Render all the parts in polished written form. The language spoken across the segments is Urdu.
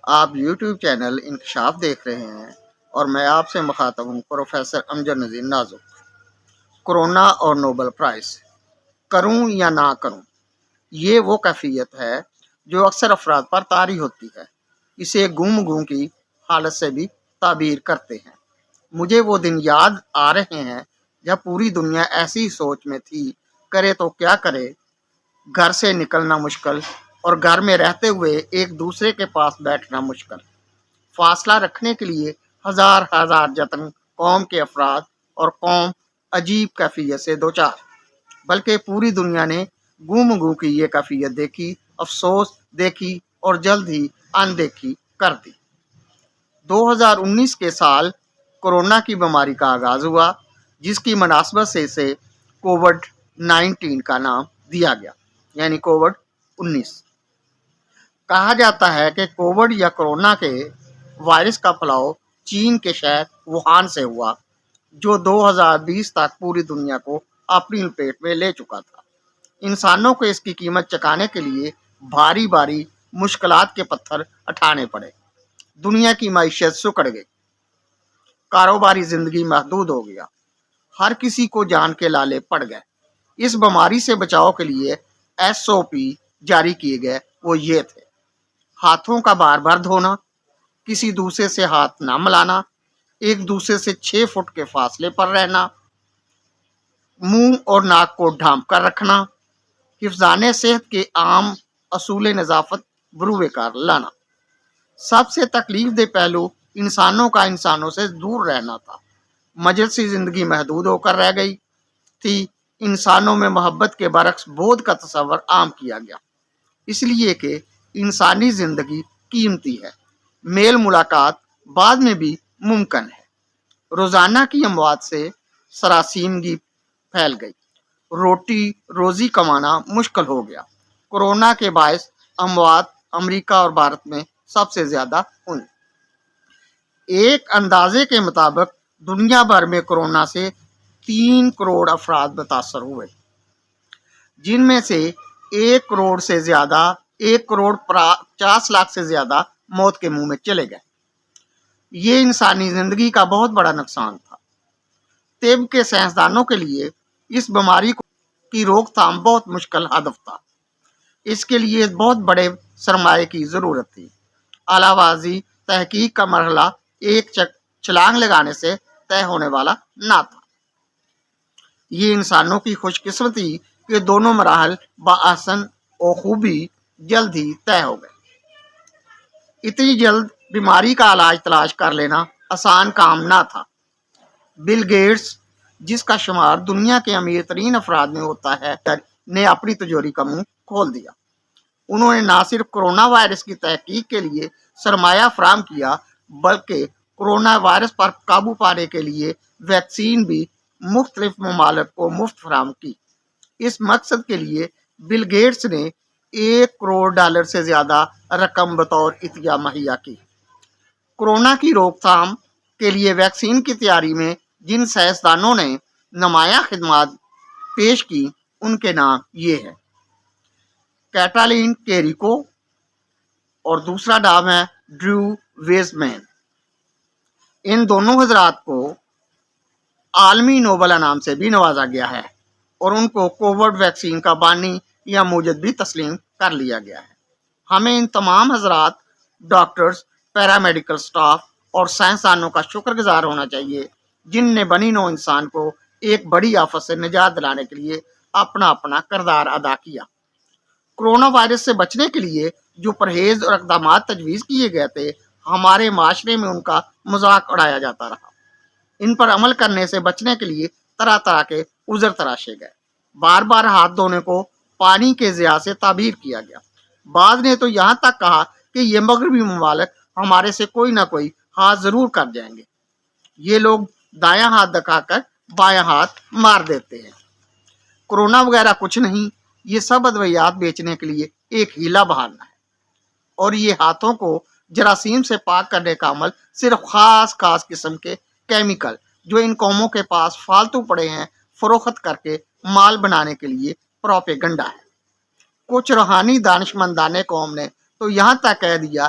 آپ یوٹیوب چینل انکشاف دیکھ رہے ہیں اور میں آپ سے مخاطب ہوں پروفیسر امجد نذیر نازک۔ کرونا اور نوبل پرائز، کروں یا نہ کروں، یہ وہ کیفیت ہے جو اکثر افراد پر طاری ہوتی ہے۔ اسے گم گم کی حالت سے بھی تعبیر کرتے ہیں۔ مجھے وہ دن یاد آ رہے ہیں جب پوری دنیا ایسی سوچ میں تھی، کرے تو کیا کرے، گھر سے نکلنا مشکل اور گھر میں رہتے ہوئے ایک دوسرے کے پاس بیٹھنا مشکل، فاصلہ رکھنے کے لیے ہزار ہزار جتن، قوم کے افراد اور قوم عجیب کیفیت سے دوچار، بلکہ پوری دنیا نے گم گم کی یہ کیفیت دیکھی، افسوس دیکھی اور جلد ہی اندیکھی کر دی۔ 2019 کے سال کورونا کی بیماری کا آغاز ہوا، جس کی مناسبت سے اسے کووڈ-19 کا نام دیا گیا، یعنی کووڈ-19۔ کہا جاتا ہے کہ کووڈ یا کورونا کے وائرس کا پھیلاؤ چین کے شہر ووہان سے ہوا، جو 2020 تک پوری دنیا کو اپنی لپیٹ میں لے چکا تھا۔ انسانوں کو اس کی قیمت چکانے کے لیے بھاری بھاری مشکلات کے پتھر اٹھانے پڑے۔ دنیا کی معیشت سکڑ گئی، کاروباری زندگی محدود ہو گیا، ہر کسی کو جان کے لالے پڑ گئے۔ اس بیماری سے بچاؤ کے لیے SOP جاری کیے گئے، وہ یہ تھے: ہاتھوں کا بار بار دھونا، کسی دوسرے سے ہاتھ نہ ملانا، ایک دوسرے سے 6 فٹ کے فاصلے پر رہنا، منہ اور ناک کو ڈھانپ کر رکھنا، حفظان صحت کے عام اصول نظافت بروئے کار لانا۔ سب سے تکلیف دہ پہلو انسانوں کا انسانوں سے دور رہنا تھا۔ مجلسی زندگی محدود ہو کر رہ گئی تھی۔ انسانوں میں محبت کے برعکس bodh کا تصور عام کیا گیا، اس لیے کہ انسانی زندگی قیمتی ہے، میل ملاقات بعد میں بھی ممکن ہے۔ روزانہ کی اموات سے سراسیمگی پھیل گئی، روٹی روزی کمانا مشکل ہو گیا۔ کورونا کے باعث اموات امریکہ اور بھارت میں سب سے زیادہ ہوئی۔ ایک اندازے کے مطابق دنیا بھر میں کورونا سے 3 کروڑ افراد متاثر ہوئے، جن میں سے 1 کروڑ 50 لاکھ سے زیادہ موت کے منہ میں چلے گئے۔ یہ انسانی زندگی کا بہت بڑا نقصان تھا۔ طب کے سائنسدانوں کے لیے اس بیماری کی روک تھام بہت مشکل ہدف تھا۔ اس کے لیے بہت بڑے سرمایہ کی ضرورت تھی۔ اعلیٰ وازی تحقیق کا مرحلہ ایک چھلانگ لگانے سے طے ہونے والا نہ تھا۔ یہ انسانوں کی خوش قسمتی کہ دونوں مراحل بآسن و خوبی جلد ہی طے ہو گئے۔ اتنی جلد بیماری کا علاج تلاش کر لینا آسان کام نہ تھا۔ بل گیٹس، جس کا شمار دنیا کے امیر ترین افراد میں ہوتا ہے، نے اپنی تجوری کا منہ کھول دیا۔ انہوں نے نہ صرف کورونا وائرس کی تحقیق کے لیے سرمایہ فراہم کیا، بلکہ کورونا وائرس پر قابو پانے کے لیے ویکسین بھی مختلف ممالک کو مفت فراہم کی۔ اس مقصد کے لیے بل گیٹس نے $1 کروڑ سے زیادہ رقم بطور عطیہ مہیا کی۔ کورونا کی روک تھام کے لیے ویکسین کی تیاری میں جن سائنسدانوں نے نمایاں خدمات پیش کی، ان کے نام یہ ہیں: کیٹالین کیریکو اور دوسرا نام ہے ڈریو ویزمین۔ ان دونوں حضرات کو عالمی نوبل انعام سے بھی نوازا گیا ہے اور ان کو کووڈ ویکسین کا بانی یا موجد بھی تسلیم کر لیا گیا ہے۔ ہمیں ان تمام حضرات، ڈاکٹرز، پیرامیڈیکل سٹاف اور سائنسدانوں کا شکر گزار ہونا چاہیے، جن نے بنی نوع انسان کو ایک بڑی آفت سے نجات دلانے کے لیے اپنا کردار ادا کیا۔ کورونا وائرس سے بچنے کے لیے جو پرہیز اور اقدامات تجویز کیے گئے تھے، ہمارے معاشرے میں ان کا مذاق اڑایا جاتا رہا۔ ان پر عمل کرنے سے بچنے کے لیے طرح طرح کے عذر تراشے گئے۔ بار بار ہاتھ دھونے کو پانی کے ضیاء سے تعبیر کیا گیا۔ بعض نے تو یہاں تک کہا کہ یہ مغربی ممالک ہمارے سے کوئی نہ کوئی ہاتھ ضرور کر جائیں گے۔ یہ لوگ دایاں ہاتھ دکھا کر بایاں ہاتھ مار دیتے ہیں۔ کورونا وغیرہ کچھ نہیں، یہ سب ادویات بیچنے کے لیے ایک ہیلا بہانا ہے، اور یہ ہاتھوں کو جراثیم سے پاک کرنے کا عمل صرف خاص قسم کے کیمیکل جو ان قوموں کے پاس فالتو پڑے ہیں فروخت کر کے مال بنانے کے لیے پروپیگنڈا ہے۔ کچھ روحانی دانشمندان قوم نے تو یہاں تک کہہ دیا،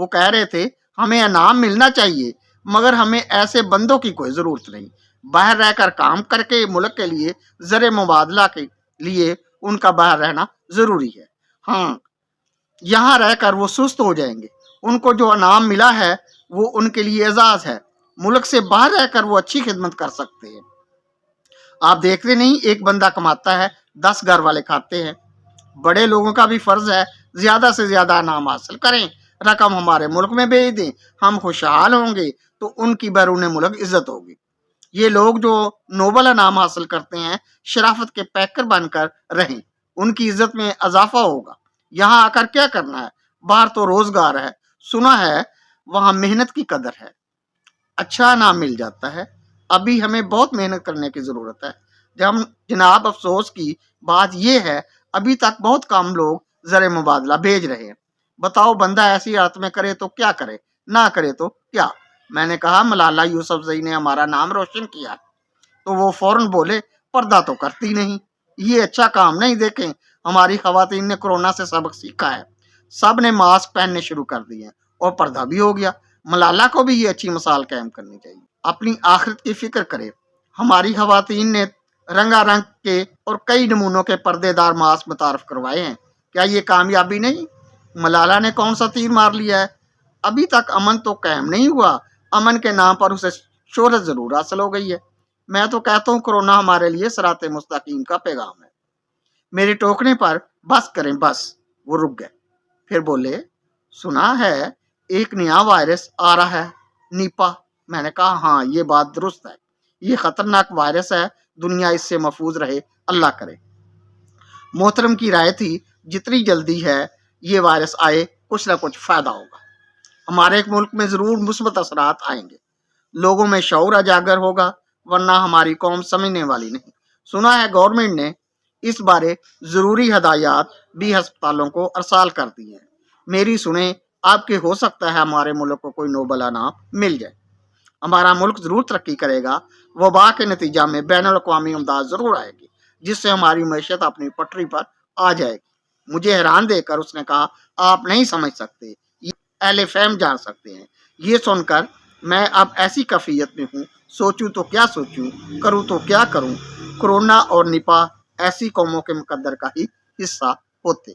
وہ کہہ رہے تھے ہمیں انعام ملنا چاہیے مگر ہمیں ایسے بندوں کی کوئی ضرورت نہیں، باہر رہ کر کام کر کے ملک کے لیے زر مبادلہ کے لیے ان کا باہر رہنا ضروری ہے۔ ہاں، یہاں رہ کر وہ سست ہو جائیں گے، ان کو جو انعام ملا ہے وہ ان کے لیے اعزاز ہے، ملک سے باہر رہ کر وہ اچھی خدمت کر سکتے ہیں۔ آپ دیکھتے نہیں ایک بندہ کماتا ہے 10 گھر والے کھاتے ہیں، بڑے لوگوں کا بھی فرض ہے زیادہ سے زیادہ انعام حاصل کریں، رقم ہمارے ملک میں بھیج دیں، ہم خوشحال ہوں گے تو ان کی بیرون ملک عزت ہوگی۔ یہ لوگ جو نوبل انعام حاصل کرتے ہیں شرافت کے پیکر بن کر رہیں، ان کی عزت میں اضافہ ہوگا۔ یہاں آ کر کیا کرنا ہے؟ باہر تو روزگار ہے، سنا ہے وہاں محنت کی قدر ہے، اچھا انعام مل جاتا ہے، ابھی ہمیں بہت محنت کرنے کی ضرورت ہے۔ جناب افسوس کی بات یہ ہے ابھی تک بہت کم لوگ زر مبادلہ بھیج رہے ہیں۔ بتاؤ بندہ ایسی حالت میں کرے تو کیا کرے، نہ کرے تو کیا؟ میں نے کہا ملالہ یوسفزئی نے ہمارا نام روشن کیا، تو وہ فوراً بولے پردہ تو کرتی نہیں، یہ اچھا کام نہیں۔ دیکھیں ہماری خواتین نے کورونا سے سبق سیکھا ہے، سب نے ماسک پہننے شروع کر دیے اور پردہ بھی ہو گیا۔ ملالہ کو بھی یہ اچھی مثال قائم کرنی چاہیے، اپنی آخرت کی فکر کرے۔ ہماری خواتین نے رنگا رنگ کے اور کئی نمونوں کے پردے دار ماسک متعارف کروائے ہیں، کیا یہ کامیابی نہیں؟ ملالہ نے کون سا تیر مار لیا ہے؟ ابھی تک امن تو قائم نہیں ہوا، امن کے نام پر اسے شہرت ضرور حاصل ہو گئی ہے۔ میں تو کہتا ہوں کورونا ہمارے لیے صراط مستقیم کا پیغام ہے۔ میرے ٹوکنے پر بس کریں بس، وہ رک گئے، پھر بولے سنا ہے ایک نیا وائرس آ رہا ہے، نیپا۔ میں نے کہا ہاں یہ بات درست ہے، یہ خطرناک وائرس ہے، دنیا اس سے محفوظ رہے، اللہ کرے۔ محترم کی رائے تھی جتنی جلدی ہے یہ وائرس آئے کچھ نہ کچھ فائدہ ہوگا، ہمارے ملک میں ضرور مثبت اثرات آئیں گے، لوگوں میں شعور اجاگر ہوگا، ورنہ ہماری قوم سمجھنے والی نہیں۔ سنا ہے گورنمنٹ نے اس بارے ضروری ہدایات بھی ہسپتالوں کو ارسال کر دی ہیں، میری سنیں، آپ کے ہو سکتا ہے ہمارے ملک کو کوئی نوبل انعام مل جائے، ہمارا ملک ضرور ترقی کرے گا، وبا کے نتیجہ میں بین الاقوامی امداد ضرور آئے گی جس سے ہماری معیشت اپنی پٹری پر آ جائے گی۔ مجھے حیران دیکھ کر اس نے کہا آپ نہیں سمجھ سکتے، یہ اہل فہم جان سکتے ہیں۔ یہ سن کر میں اب ایسی کیفیت میں ہوں، سوچوں تو کیا سوچوں، کروں تو کیا کروں۔ کورونا اور نپاہ ایسی قوموں کے مقدر کا ہی حصہ ہوتے۔